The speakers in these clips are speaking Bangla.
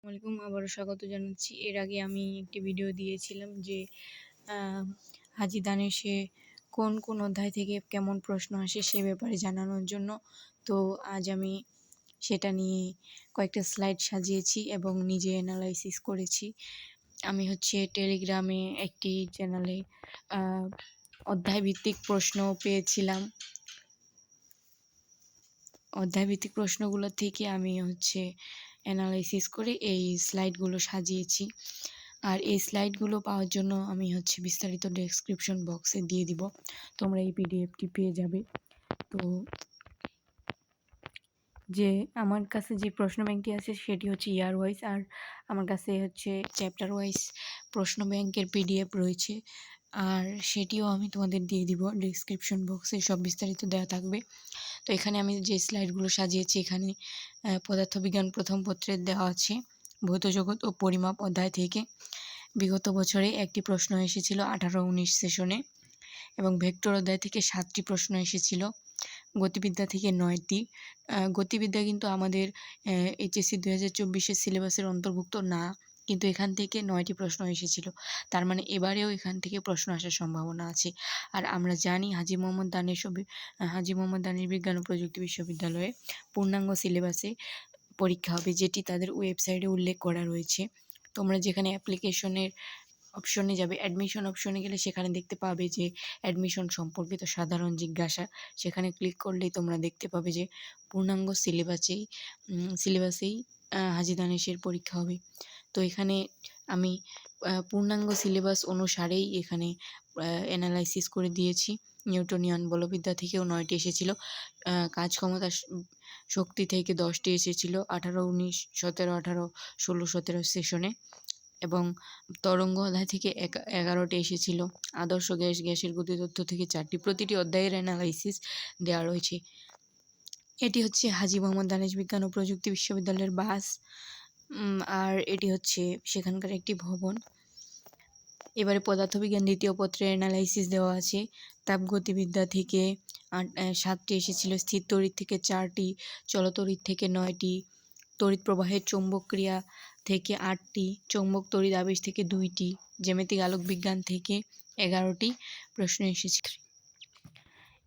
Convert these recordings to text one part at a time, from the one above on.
আসসালামাইকুম, আবারও স্বাগত জানাচ্ছি। এর আগে আমি একটি ভিডিও দিয়েছিলাম যে হাজি দানেশে কোন কোন অধ্যায় থেকে কেমন প্রশ্ন আসে সে ব্যাপারে জানানোর জন্য। তো আজ আমি সেটা নিয়ে কয়েকটা স্লাইড সাজিয়েছি এবং নিজে অ্যানালাইসিস করেছি। আমি টেলিগ্রামে একটি চ্যানেলে অধ্যায়ভিত্তিক প্রশ্ন পেয়েছিলাম। অধ্যায়ভিত্তিক প্রশ্নগুলো থেকে আমি অ্যানালাইসিস করে এই স্লাইডগুলো সাজিয়েছি। আর এই স্লাইডগুলো পাওয়ার জন্য আমি বিস্তারিত ডেসক্রিপশন বক্সে দিয়ে দিব, তোমরা এই পিডিএফটি পেয়ে যাবে। তো যে আমার কাছে যে প্রশ্ন ব্যাংকটি আছে সেটি ইয়ার ওয়াইজ, আর আমার কাছে চ্যাপ্টার ওয়াইজ প্রশ্ন ব্যাংকের পিডিএফ রয়েছে, আর সেটিও আমি তোমাদের দিয়ে দিব। ডেসক্রিপশন বক্সে সব বিস্তারিত দেওয়া থাকবে। তো এখানে আমি যে স্লাইডগুলো সাজিয়েছি, এখানে পদার্থবিজ্ঞান প্রথম পত্রের দেওয়া আছে ভৌত জগৎ ও পরিমাপ অধ্যায় থেকে। বিগত বছরে একটি প্রশ্ন এসেছিল 18-19 সেশনে, এবং ভেক্টর অধ্যায় থেকে 7টি প্রশ্ন এসেছিল। গতিবিদ্যা থেকে 9টি। গতিবিদ্যা কিন্তু আমাদের এইচএসসি 2024-এর সিলেবাসের অন্তর্ভুক্ত না, কিন্তু এখান থেকে 9টি প্রশ্ন এসেছিল। তার মানে এবারেও এখান থেকে প্রশ্ন আসার সম্ভাবনা আছে। আর আমরা জানি হাজী মোহাম্মদ দানিশ বিজ্ঞান ও প্রযুক্তি বিশ্ববিদ্যালয়ে পূর্ণাঙ্গ সিলেবাসে পরীক্ষা হবে, যেটি তাদের ওয়েবসাইটে উল্লেখ করা রয়েছে। তোমরা যেখানে অ্যাপ্লিকেশনের অপশনে যাবে, অ্যাডমিশন অপশনে গেলে সেখানে দেখতে পাবে যে অ্যাডমিশন সম্পর্কিত সাধারণ জিজ্ঞাসা। সেখানে ক্লিক করলেই তোমরা দেখতে পাবে যে পূর্ণাঙ্গ সিলেবাসেই হাজী দানেশের পরীক্ষা হবে। তো এখানে আমি পূর্ণাঙ্গ সিলেবাস অনুসারেই এখানে অ্যানালাইসিস করে দিয়েছি। নিউটনিয়ান বলবিদ্যা থেকেও 9টি এসেছিল, কাজ ক্ষমতা শক্তি থেকে 10টি এসেছিল 18-19, 17-18, 16-17 সেশনে, এবং তরঙ্গ অধ্যায় থেকে 11টি এসেছিল। আদর্শ গ্যাসের গতিতত্ত্ব থেকে 4টি। প্রতিটি অধ্যায়ের অ্যানালাইসিস দেওয়া রয়েছে। এটি হাজী মোহাম্মদ দানিশ বিজ্ঞান ও প্রযুক্তি বিশ্ববিদ্যালয়ের বাস, আর এটি সেখানকার একটি ভবন। এবারে পদার্থবিজ্ঞান দ্বিতীয় পত্রের অ্যানালাইসিস দেওয়া আছে। তাপগতিবিদ্যা থেকে 7টি এসেছিল, স্থির তড়িৎ থেকে 4টি, চলতড়িৎ থেকে 9টি, তড়িৎ প্রবাহের চৌম্বক ক্রিয়া থেকে 8টি, চৌম্বক তড়িৎ আবেশ থেকে 2টি, জ্যামিতিক আলোক বিজ্ঞান থেকে 11টি প্রশ্ন এসেছে।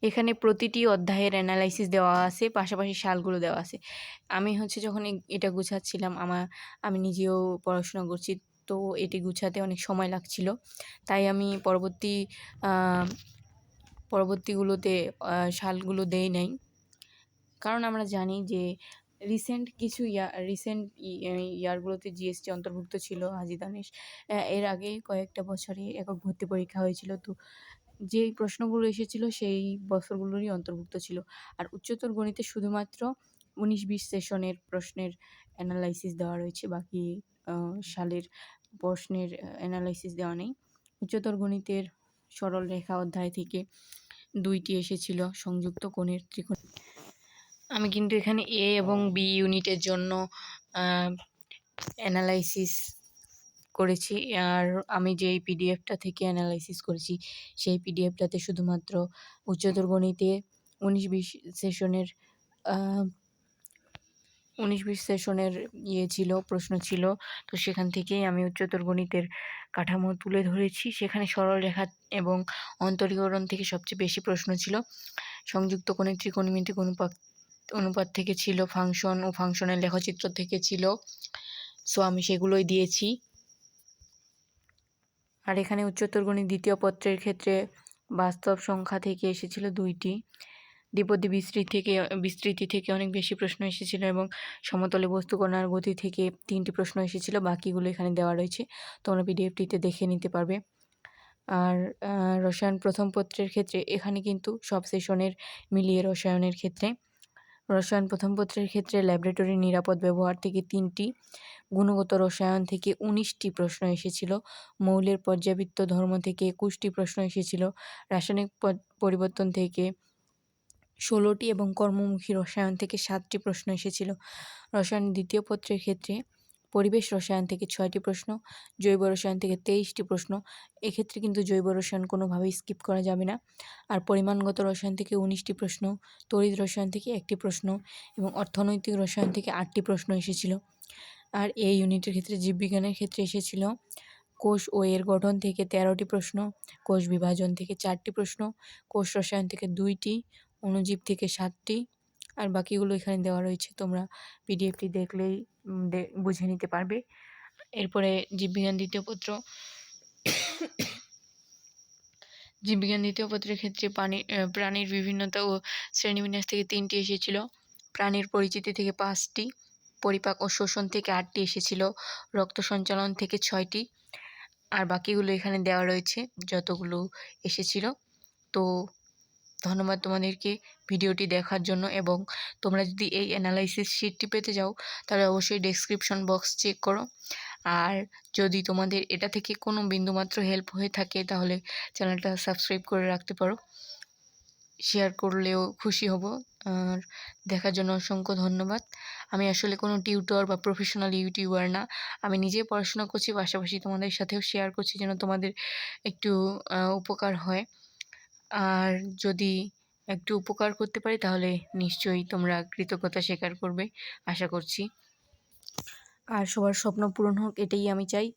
এখানে প্রতিটি অধ্যায়ের অ্যানালাইসিস দেওয়া আছে, পাশাপাশি সালগুলো দেওয়া আছে। আমি যখন এটা গুছাচ্ছিলাম, আমি নিজেও পড়াশোনা করছি, তো এটি গুছাতে অনেক সময় লাগছিল, তাই আমি পরবর্তীগুলোতে সালগুলো দেই নাই। কারণ আমরা জানি যে রিসেন্ট ইয়ারগুলোতে জিএসটি অন্তর্ভুক্ত ছিল হাজী দানেশ। এর আগে কয়েকটা বছরে একক ভর্তি পরীক্ষা হয়েছিল, তো যেই প্রশ্নগুলো এসেছিল সেই বছরগুলোরই অন্তর্ভুক্ত ছিল। আর উচ্চতর গণিতে শুধুমাত্র 19-20 সেশনের প্রশ্নের অ্যানালাইসিস দেওয়া রয়েছে, বাকি সালের প্রশ্নের অ্যানালাইসিস দেওয়া নেই। উচ্চতর গণিতের সরল রেখা অধ্যায় থেকে 2টি এসেছিল, সংযুক্ত কোণের ত্রিকোণ। আমি কিন্তু এখানে এ এবং বি ইউনিটের জন্য অ্যানালাইসিস করেছি, আর আমি যেই পিডিএফটা থেকে অ্যানালাইসিস করেছি সেই পিডিএফটাতে শুধুমাত্র উচ্চতর গণিতে 19-20 সেশনের 19-20 সেশনের ছিল, প্রশ্ন ছিল। তো সেখান থেকেই আমি উচ্চতর গণিতের কাঠামো তুলে ধরেছি। সেখানে সরল রেখা এবং অন্তরীকরণ থেকে সবচেয়ে বেশি প্রশ্ন ছিল। সংযুক্ত কোণের ত্রিকোণমিতিক অনুপাত থেকে ছিল, ফাংশন ও ফাংশনের লেখচিত্র থেকে ছিল। সো আমি সেগুলোই দিয়েছি। আর এখানে উচ্চতর গণিত দ্বিতীয় পত্রের ক্ষেত্রে বাস্তব সংখ্যা থেকে এসেছিল 2টি, দ্বিপদী বিস্তৃতি থেকে অনেক বেশি প্রশ্ন এসেছিল, এবং সমতলে বস্তু কণার গতি থেকে 3টি প্রশ্ন এসেছিল। বাকিগুলো এখানে দেওয়া রয়েছে, তোমরা পিডিএফটিতে দেখে নিতে পারবে। আর রসায়ন প্রথম পত্রের ক্ষেত্রে এখানে কিন্তু সব সেশনের মিলিয়ে রসায়ন প্রথম পত্রের ক্ষেত্রে ল্যাবরেটরির নিরাপদ ব্যবহার থেকে 3টি, গুণগত রসায়ন থেকে 19টি প্রশ্ন এসেছিল, মৌলের পর্যাবৃত্ত ধর্ম থেকে 21টি প্রশ্ন এসেছিল, রাসায়নিক পরিবর্তন থেকে 16টি, এবং কর্মমুখী রসায়ন থেকে 7টি প্রশ্ন এসেছিল। রসায়ন দ্বিতীয় পত্রের ক্ষেত্রে পরিবেশ রসায়ন থেকে 6টি প্রশ্ন, জৈব রসায়ন থেকে 23টি প্রশ্ন। এক্ষেত্রে কিন্তু জৈব রসায়ন কোনোভাবেই স্কিপ করা যাবে না। আর পরিমাণগত রসায়ন থেকে 19টি প্রশ্ন, তড়িৎ রসায়ন থেকে 1টি প্রশ্ন, এবং অর্থনৈতিক রসায়ন থেকে 8টি প্রশ্ন এসেছিল। আর এই ইউনিটের ক্ষেত্রে জীববিজ্ঞানের ক্ষেত্রে এসেছিল কোষ ও এর গঠন থেকে 13টি প্রশ্ন, কোষ বিভাজন থেকে 4টি প্রশ্ন, কোষ রসায়ন থেকে 2টি, অণুজীব থেকে 7টি, আর বাকিগুলো এখানে দেওয়া রয়েছে। তোমরা পিডিএফটি দেখলেই বুঝে নিতে পারবে। এরপরে জীববিজ্ঞান দ্বিতীয় পত্র। জীববিজ্ঞান দ্বিতীয় পত্রের ক্ষেত্রে প্রাণীর বিভিন্নতা ও শ্রেণীবিন্যাস থেকে 3টি এসেছিল, প্রাণীর পরিচিতি থেকে 5টি, পরিপাক ও শোষণ থেকে 8টি এসেছিল, রক্ত সঞ্চালন থেকে 6টি, আর বাকিগুলো এখানে দেওয়া রয়েছে যতগুলো এসেছিল। তো ধন্যবাদ তোমাদেরকে ভিডিওটি দেখার জন্য, এবং তোমরা যদি এই অ্যানালাইসিস শিটটি পেতে যাও তাহলে অবশ্যই ডেসক্রিপশন বক্স চেক করো। আর যদি তোমাদের এটা থেকে কোনো বিন্দুমাত্র হেল্প হয়ে থাকে তাহলে চ্যানেলটা সাবস্ক্রাইব করে রাখতে পারো, শেয়ার করলেও খুশি হব। আর দেখার জন্য অসংখ্য ধন্যবাদ। আমি আসলে কোনো টিউটর বা প্রফেশনাল ইউটিউবার না, আমি নিজে পড়াশোনা করছি, পাশাপাশি তোমাদের সাথেও শেয়ার করছি যেন তোমাদের একটু উপকার হয়। আর যদি একটু উপকার করতে পারি তাহলে নিশ্চয়ই তোমরা কৃতজ্ঞতা স্বীকার করবে, আশা করছি। আর সবার স্বপ্ন পূরণ হোক, এটাই আমি চাই।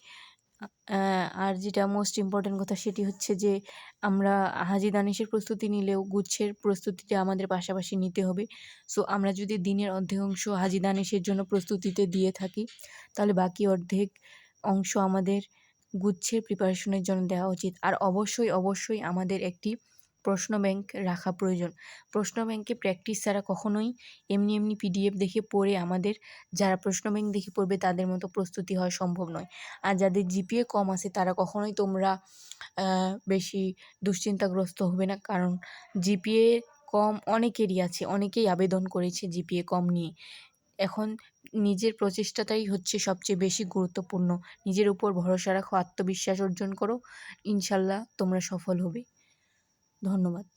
আর যেটা মোস্ট ইম্পর্ট্যান্ট কথা সেটি হচ্ছে যে আমরা হাজি দানিশের প্রস্তুতি নিলেও গুচ্ছের প্রস্তুতিটা আমাদের পাশাপাশি নিতে হবে। সো আমরা যদি দিনের অর্ধেক অংশ হাজি দানিশের জন্য প্রস্তুতিতে দিয়ে থাকি তাহলে বাকি অর্ধেক অংশ আমাদের গুচ্ছের প্রিপারেশনের জন্য দেওয়া উচিত। আর অবশ্যই আমাদের একটি প্রশ্ন ব্যাংক রাখা প্রয়োজন। প্রশ্ন ব্যাংকে প্র্যাকটিস ছাড়া কখনোই এমনি পিডিএফ দেখে পড়ে আমাদের যারা প্রশ্ন ব্যাংক দেখে পড়বে তাদের মতো প্রস্তুতি হওয়া সম্ভব নয়। আর যাদের জিপিএ কম আছে তারা কখনোই তোমরা বেশি দুশ্চিন্তাগ্রস্ত হবে না, কারণ জিপিএ কম অনেকেরই আছে, অনেকেই আবেদন করেছে জিপিএ কম নিয়ে। এখন নিজের প্রচেষ্টাটাই হচ্ছে সবচেয়ে বেশি গুরুত্বপূর্ণ। নিজের উপর ভরসা রাখো, আত্মবিশ্বাস অর্জন করো, ইনশাল্লাহ তোমরা সফল হবে। ধন্যবাদ।